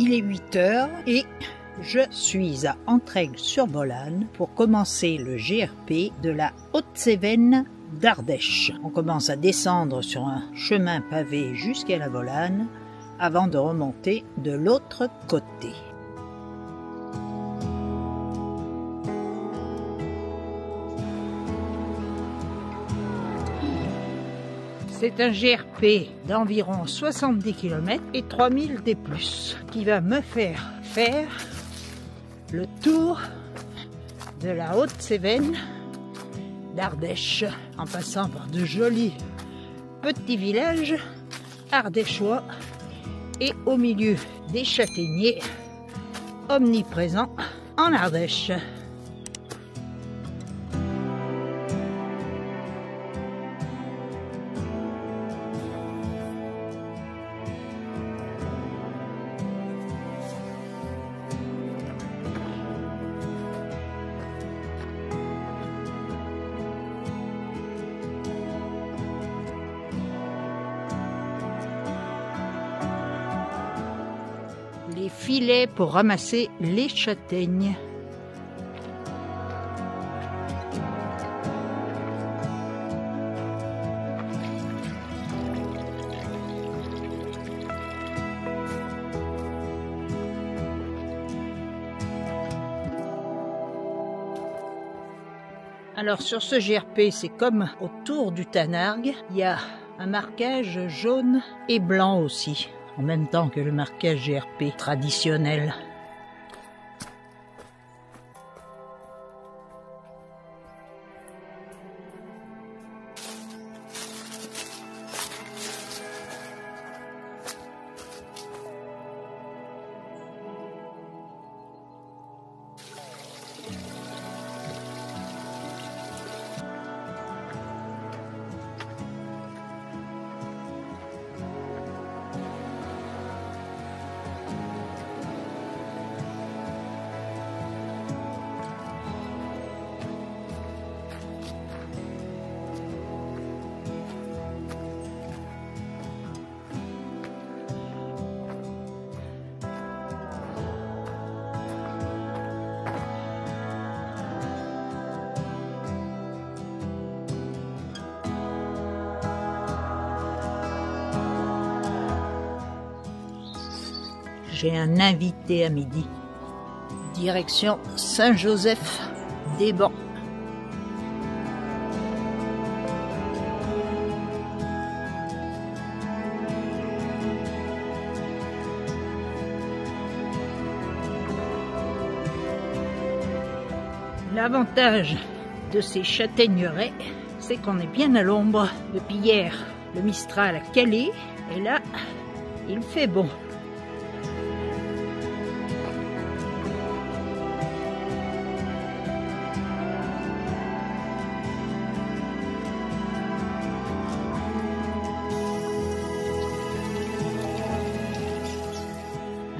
Il est 8 h et je suis à Entraigues-sur-Bolane pour commencer le GRP de la Haute-Cévennes d'Ardèche. On commence à descendre sur un chemin pavé jusqu'à la Bolane avant de remonter de l'autre côté. C'est un GRP d'environ 70 km et 3000 D+, qui va me faire le tour de la Haute-Cévennes d'Ardèche, en passant par de jolis petits villages ardéchois et au milieu des châtaigniers omniprésents en Ardèche. Les filets pour ramasser les châtaignes. Alors sur ce GRP, c'est comme autour du Tanargue, il y a un marquage jaune et blanc aussi, en même temps que le marquage GRP traditionnel. J'ai un invité à midi. Direction Saint-Joseph-des-Bancs. L'avantage de ces châtaigneraies, c'est qu'on est bien à l'ombre. Depuis hier, le Mistral a calé et là, il fait bon.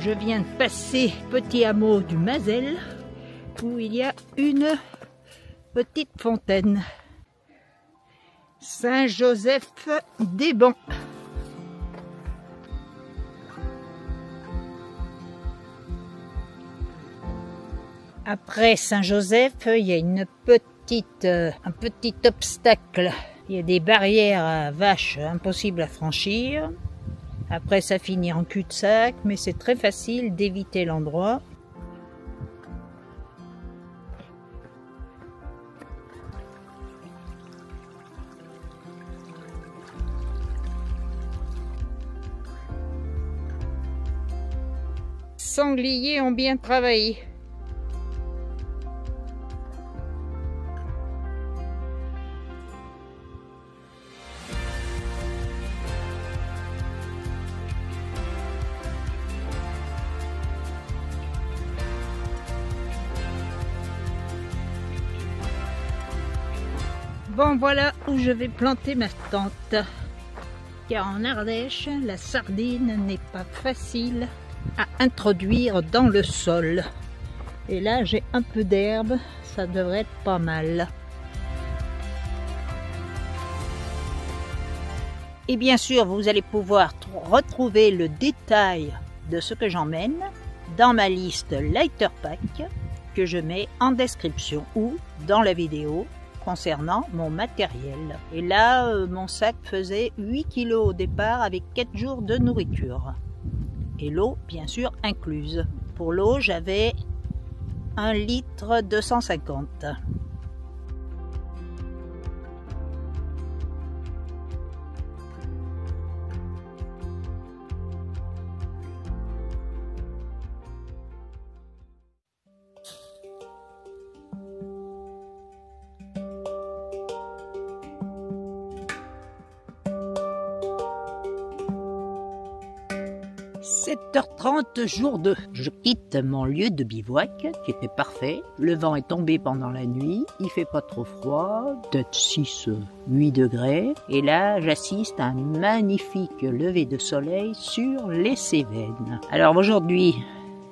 Je viens de passer petit hameau du Mazel où il y a une petite fontaine. Saint-Joseph-des-Bancs. Après Saint-Joseph, il y a un petit obstacle. Il y a des barrières à vaches impossibles à franchir. Après, ça finit en cul-de-sac, mais c'est très facile d'éviter l'endroit. Sangliers ont bien travaillé. Bon, voilà où je vais planter ma tente. Car en Ardèche, la sardine n'est pas facile à introduire dans le sol. Et là, j'ai un peu d'herbe, ça devrait être pas mal. Et bien sûr, vous allez pouvoir retrouver le détail de ce que j'emmène dans ma liste Lighter Pack que je mets en description ou dans la vidéo concernant mon matériel. Et là, mon sac faisait 8 kg au départ avec 4 jours de nourriture. Et l'eau, bien sûr, incluse. Pour l'eau, j'avais 1 litre 250. « 7h30, jour 2. Je quitte mon lieu de bivouac, qui était parfait. Le vent est tombé pendant la nuit, il fait pas trop froid, peut-être 6-8 degrés. Et là, j'assiste à un magnifique lever de soleil sur les Cévennes. Alors aujourd'hui,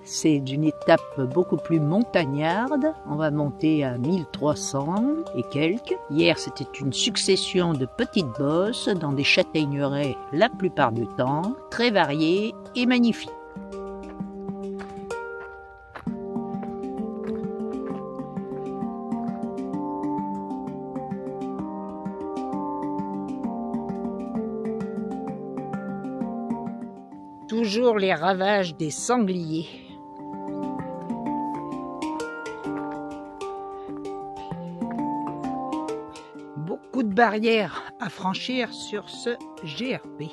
c'est d'une étape beaucoup plus montagnarde. On va monter à 1300 et quelques. Hier, c'était une succession de petites bosses dans des châtaigneraies la plupart du temps, très variées et magnifiques. Toujours les ravages des sangliers. Beaucoup de barrières à franchir sur ce GRP.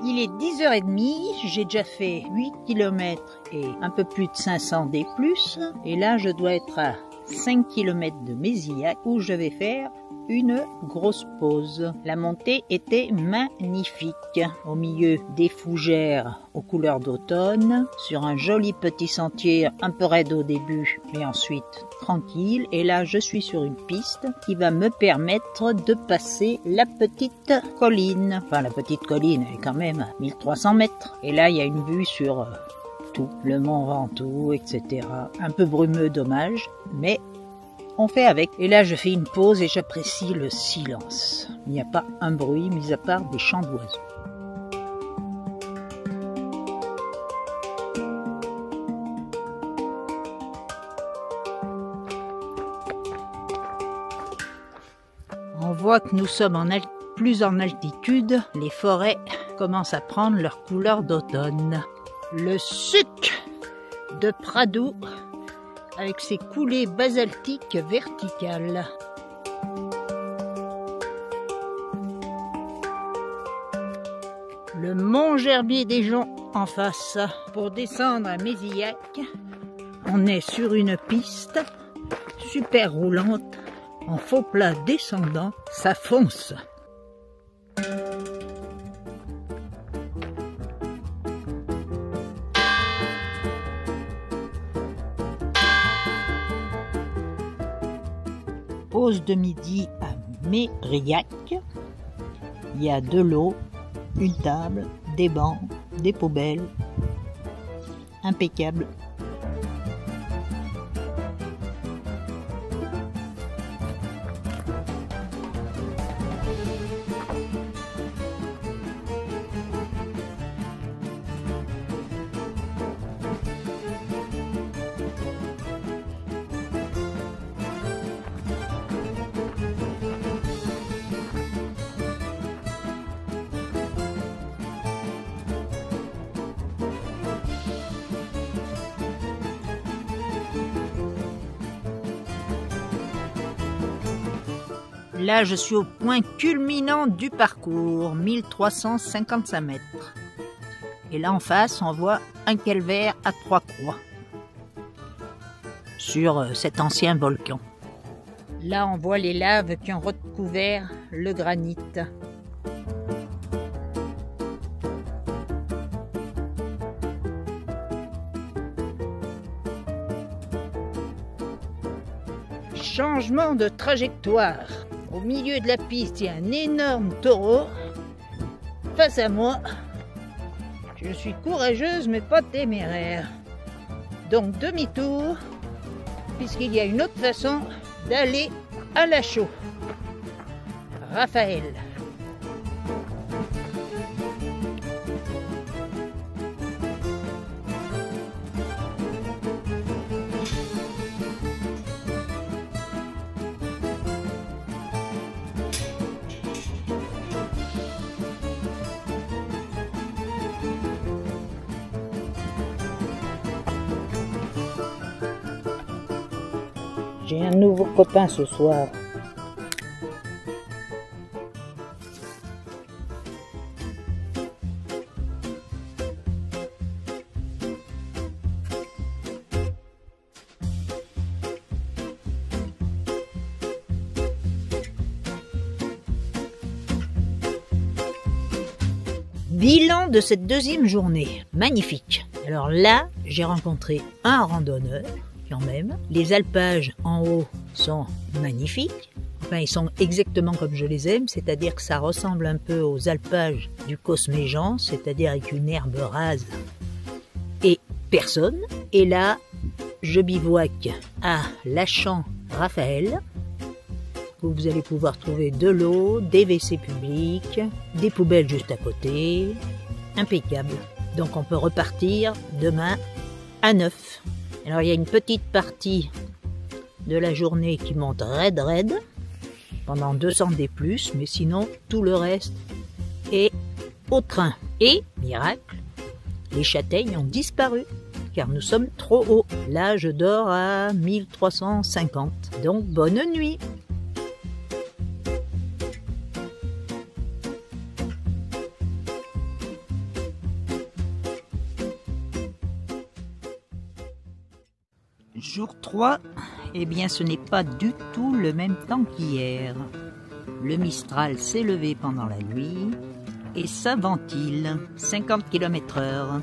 Il est 10h30, j'ai déjà fait 8 km et un peu plus de 500 D+. Et là, je dois être à 5 km de Mézillac où je vais faire une grosse pause. La montée était magnifique. Au milieu des fougères aux couleurs d'automne, sur un joli petit sentier un peu raide au début, mais ensuite tranquille. Et là, je suis sur une piste qui va me permettre de passer la petite colline. Enfin, la petite colline est quand même à 1300 mètres. Et là, il y a une vue sur tout, le Mont Ventoux, etc. Un peu brumeux, dommage, mais on fait avec. Et là, je fais une pause et j'apprécie le silence. Il n'y a pas un bruit, mis à part des chants d'oiseaux. On voit que nous sommes plus en altitude. Les forêts commencent à prendre leur couleur d'automne. Le suc de Pradoux avec ses coulées basaltiques verticales. Le mont Gerbier des Joncs en face. Pour descendre à Mézillac, on est sur une piste super roulante, en faux plat descendant, ça fonce. Pause de midi à Mériac. Il y a de l'eau, une table, des bancs, des poubelles. Impeccable. Là, je suis au point culminant du parcours, 1355 mètres. Et là, en face, on voit un calvaire à 3 croix sur cet ancien volcan. Là, on voit les laves qui ont recouvert le granit. Changement de trajectoire. Au milieu de la piste, il y a un énorme taureau face à moi. Je suis courageuse mais pas téméraire. Donc demi-tour, puisqu'il y a une autre façon d'aller à la chaux. Raphaël. J'ai un nouveau copain ce soir. Bilan de cette deuxième journée. Magnifique. Alors là, j'ai rencontré un randonneur. Quand même. Les alpages en haut sont magnifiques. Enfin, ils sont exactement comme je les aime, c'est-à-dire que ça ressemble un peu aux alpages du Cosméjean, c'est-à-dire avec une herbe rase et personne. Et là, je bivouaque à Lachamp Raphaël, où vous allez pouvoir trouver de l'eau, des WC publics, des poubelles juste à côté. Impeccable. Donc on peut repartir demain à 9. Alors il y a une petite partie de la journée qui monte raide pendant 200 D+, mais sinon tout le reste est au train. Et, miracle, les châtaignes ont disparu car nous sommes trop haut. Là je dors à 1350, donc bonne nuit. Jour 3, eh bien ce n'est pas du tout le même temps qu'hier. Le Mistral s'est levé pendant la nuit et ça ventile, 50 km/h.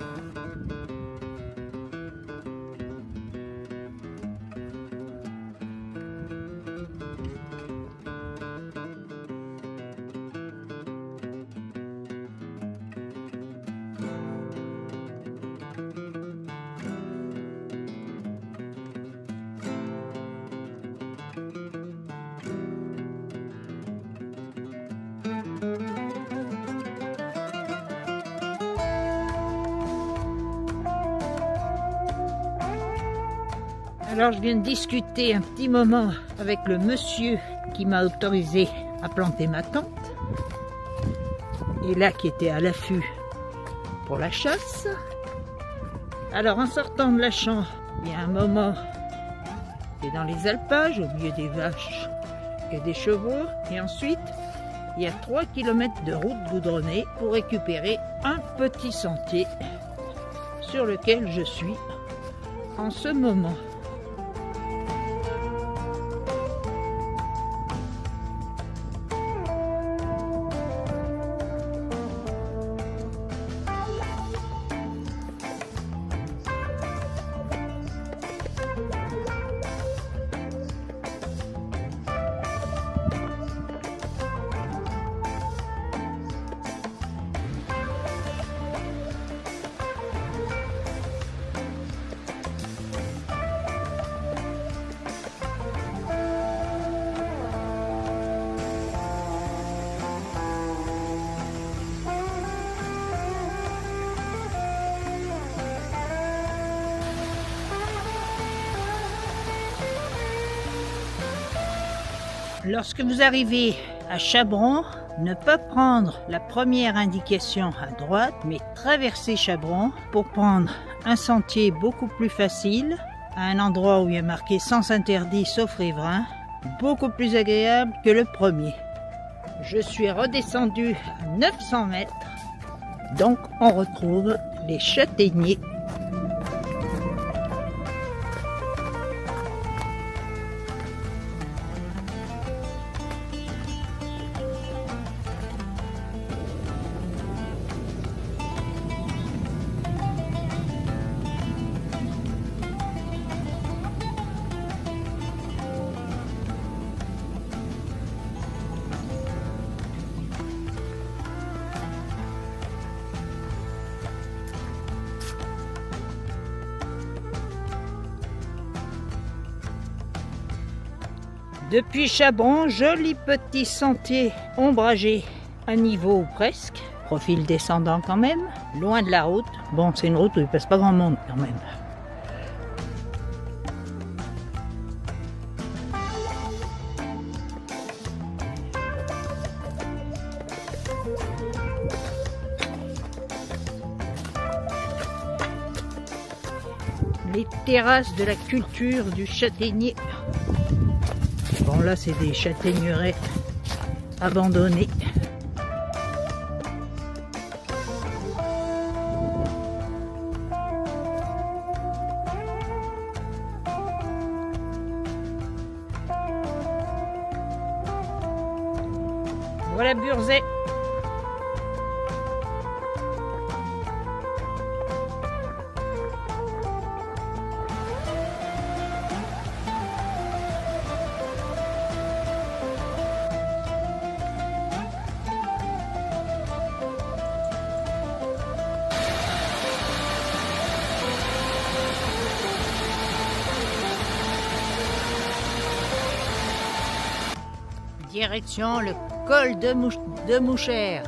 Alors je viens de discuter un petit moment avec le monsieur qui m'a autorisé à planter ma tente. Et là qui était à l'affût pour la chasse. Alors en sortant de Lachamp, il y a un moment qui est dans les alpages, au milieu des vaches et des chevaux. Et ensuite, il y a 3 km de route goudronnée pour récupérer un petit sentier sur lequel je suis en ce moment. Lorsque vous arrivez à Chabron, ne pas prendre la première indication à droite, mais traverser Chabron pour prendre un sentier beaucoup plus facile, à un endroit où il y a marqué sens interdit sauf riverains, beaucoup plus agréable que le premier. Je suis redescendu à 900 mètres, donc on retrouve les châtaigniers. Depuis Chabron, joli petit sentier ombragé à niveau ou presque, profil descendant quand même, loin de la route. Bon, c'est une route où il ne passe pas grand monde quand même. Les terrasses de la culture du châtaignier. Bon, là, c'est des châtaigneraies abandonnées. Voilà Burzet. Direction le col de Mouchère.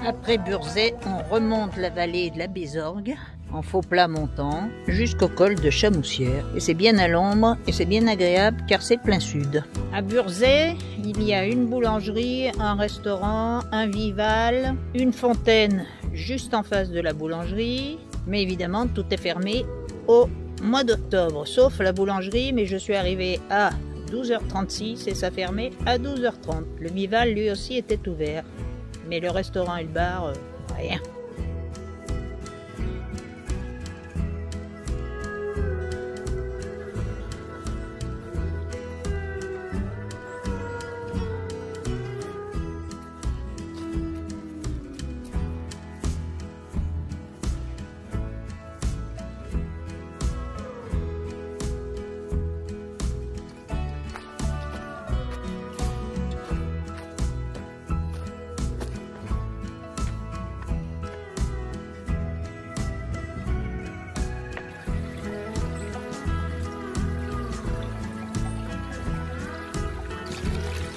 Après Burzet, on remonte la vallée de la Bézorgue en faux plat montant jusqu'au col de Chamoussière. Et c'est bien à l'ombre et c'est bien agréable car c'est plein sud. À Burzet, il y a une boulangerie, un restaurant, un Vival, une fontaine juste en face de la boulangerie. Mais évidemment, tout est fermé au mois d'octobre, sauf la boulangerie, mais je suis arrivée à 12h36 et ça fermait à 12h30. Le Vival, lui aussi, était ouvert. Mais le restaurant et le bar, rien.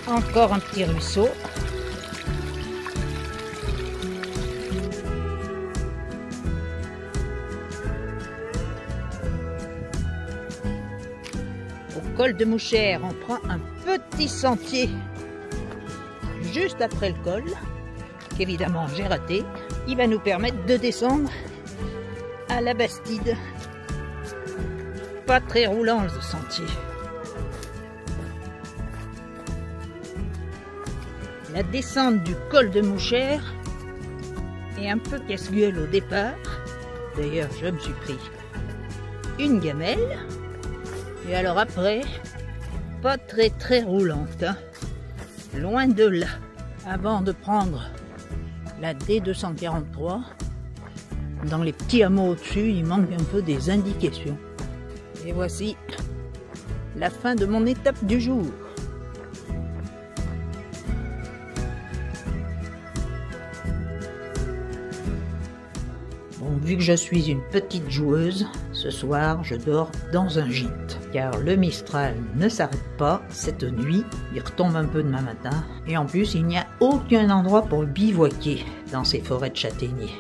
Encore un petit ruisseau. Au col de Mouchère, on prend un petit sentier juste après le col, qu'évidemment j'ai raté. Il va nous permettre de descendre à la Bastide. Pas très roulant le sentier. La descente du col de Mouchère est un peu casse-gueule au départ. D'ailleurs, je me suis pris une gamelle. Et alors après, pas très roulante, hein. Loin de là. Avant de prendre la D243, dans les petits hameaux au-dessus, il manque un peu des indications. Et voici la fin de mon étape du jour. Bon, vu que je suis une petite joueuse, ce soir je dors dans un gîte. Car le Mistral ne s'arrête pas cette nuit, il retombe un peu demain matin. Et en plus, il n'y a aucun endroit pour bivouaquer dans ces forêts de châtaigniers.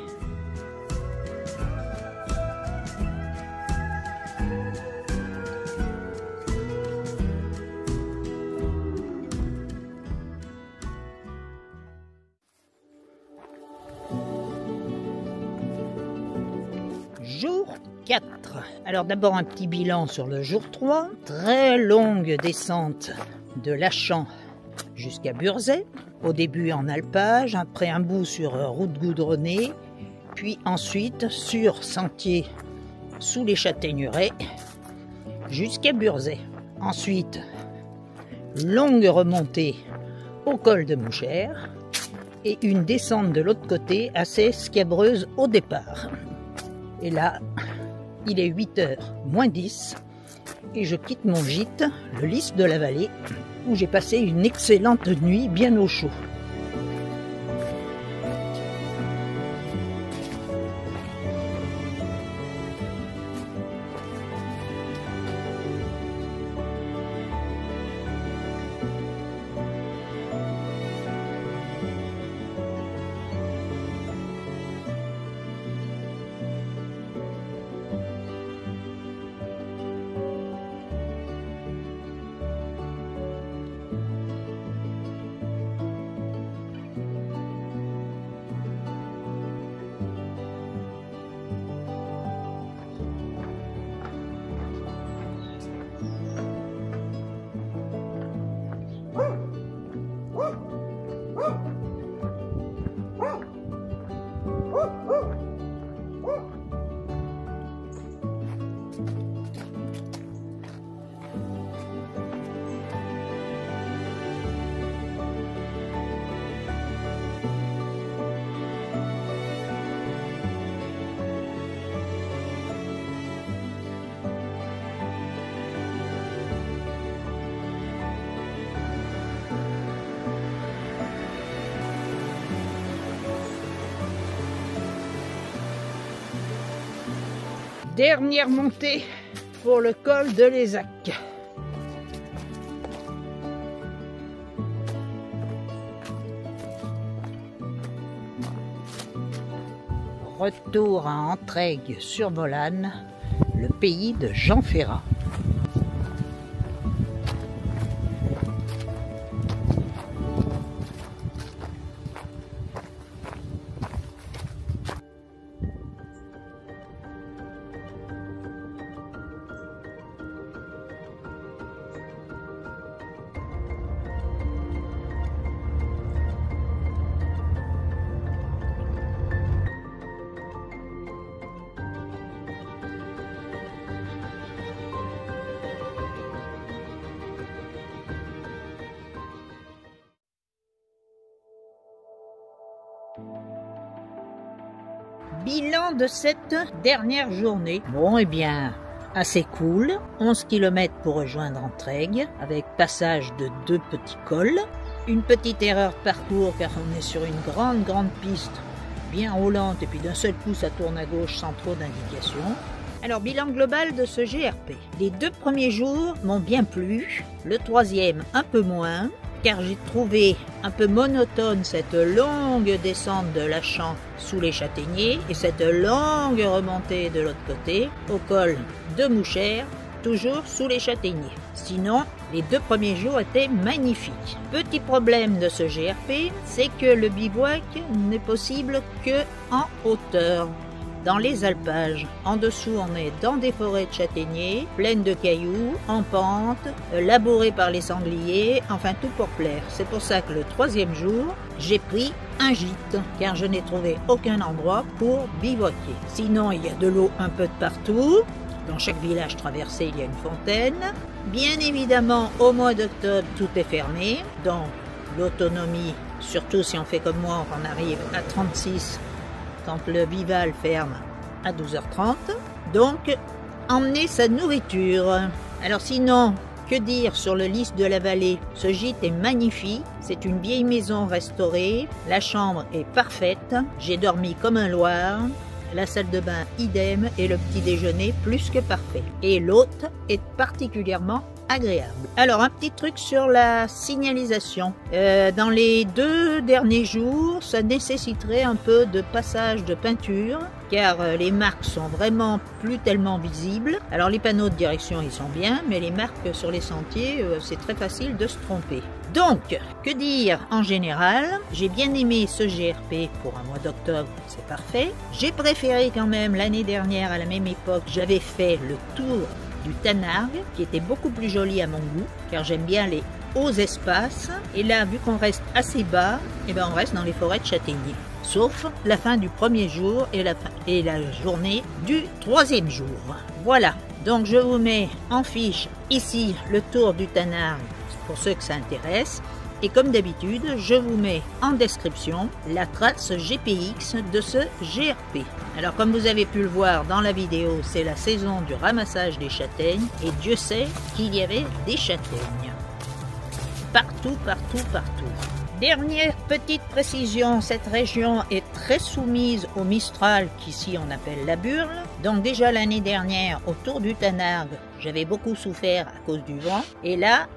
4. Alors d'abord un petit bilan sur le jour 3. Très longue descente de Lachamps jusqu'à Burzet. Au début en alpage, après un bout sur route goudronnée, puis ensuite sur sentier sous les châtaigneraies jusqu'à Burzet. Ensuite, longue remontée au col de Mouchères et une descente de l'autre côté assez scabreuse au départ. Et là, il est 8h moins 10 et je quitte mon gîte, le Lys de la Vallée, où j'ai passé une excellente nuit bien au chaud. Dernière montée pour le col de l'Ézac. Retour à Entraigues-sur-Volane, le pays de Jean Ferrat. Bilan de cette dernière journée. Bon, eh bien, assez cool. 11 km pour rejoindre Entraigues, avec passage de 2 petits cols. Une petite erreur de parcours, car on est sur une grande piste, bien roulante, et puis d'un seul coup, ça tourne à gauche sans trop d'indications. Alors, bilan global de ce GRP. Les 2 premiers jours m'ont bien plu, le 3e un peu moins, car j'ai trouvé un peu monotone cette longue descente de Lachamps sous les châtaigniers et cette longue remontée de l'autre côté au col de Mouchères, toujours sous les châtaigniers. Sinon, les 2 premiers jours étaient magnifiques. Petit problème de ce GRP, c'est que le bivouac n'est possible que en hauteur, dans les alpages. En dessous, on est dans des forêts de châtaigniers, pleines de cailloux, en pente, labourées par les sangliers, enfin tout pour plaire. C'est pour ça que le 3e jour, j'ai pris un gîte, car je n'ai trouvé aucun endroit pour bivouaquer. Sinon, il y a de l'eau un peu de partout. Dans chaque village traversé, il y a une fontaine. Bien évidemment, au mois d'octobre, tout est fermé. Donc, l'autonomie, surtout si on fait comme moi, on arrive à 36 quand le Vival ferme à 12h30. Donc, emmener sa nourriture. Alors sinon, que dire sur le Lys de la Vallée? Ce gîte est magnifique, c'est une vieille maison restaurée, la chambre est parfaite, j'ai dormi comme un loir, la salle de bain idem et le petit déjeuner plus que parfait. Et l'hôte est particulièrement agréable. Alors un petit truc sur la signalisation. Dans les 2 derniers jours, ça nécessiterait un peu de passage de peinture car les marques sont vraiment plus tellement visibles. Alors les panneaux de direction ils sont bien, mais les marques sur les sentiers c'est très facile de se tromper. Donc, que dire en général? J'ai bien aimé ce GRP pour un mois d'octobre, c'est parfait. J'ai préféré quand même l'année dernière à la même époque, j'avais fait le tour du Tanargue qui était beaucoup plus joli à mon goût car j'aime bien les hauts espaces et là vu qu'on reste assez bas, et ben on reste dans les forêts de châtaigniers. Sauf la fin du premier jour et la journée du 3e jour. Voilà, donc je vous mets en fiche ici le tour du Tanargue pour ceux que ça intéresse. Et comme d'habitude, je vous mets en description la trace GPX de ce GRP. Alors comme vous avez pu le voir dans la vidéo, c'est la saison du ramassage des châtaignes et Dieu sait qu'il y avait des châtaignes. Partout, partout, partout. Dernière petite précision, cette région est très soumise au Mistral qu'ici on appelle la Burle. Donc déjà l'année dernière, autour du Tanargue, j'avais beaucoup souffert à cause du vent. Et là,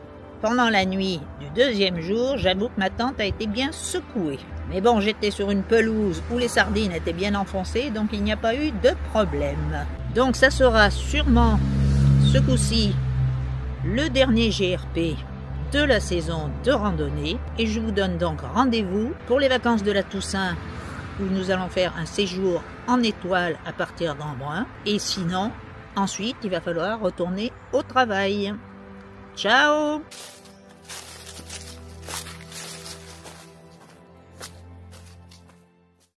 pendant la nuit du 2e jour, j'avoue que ma tente a été bien secouée. Mais bon, j'étais sur une pelouse où les sardines étaient bien enfoncées, donc il n'y a pas eu de problème. Donc ça sera sûrement ce coup-ci le dernier GRP de la saison de randonnée. Et je vous donne donc rendez-vous pour les vacances de la Toussaint où nous allons faire un séjour en étoile à partir d'Embrun. Et sinon, ensuite, il va falloir retourner au travail. Ciao!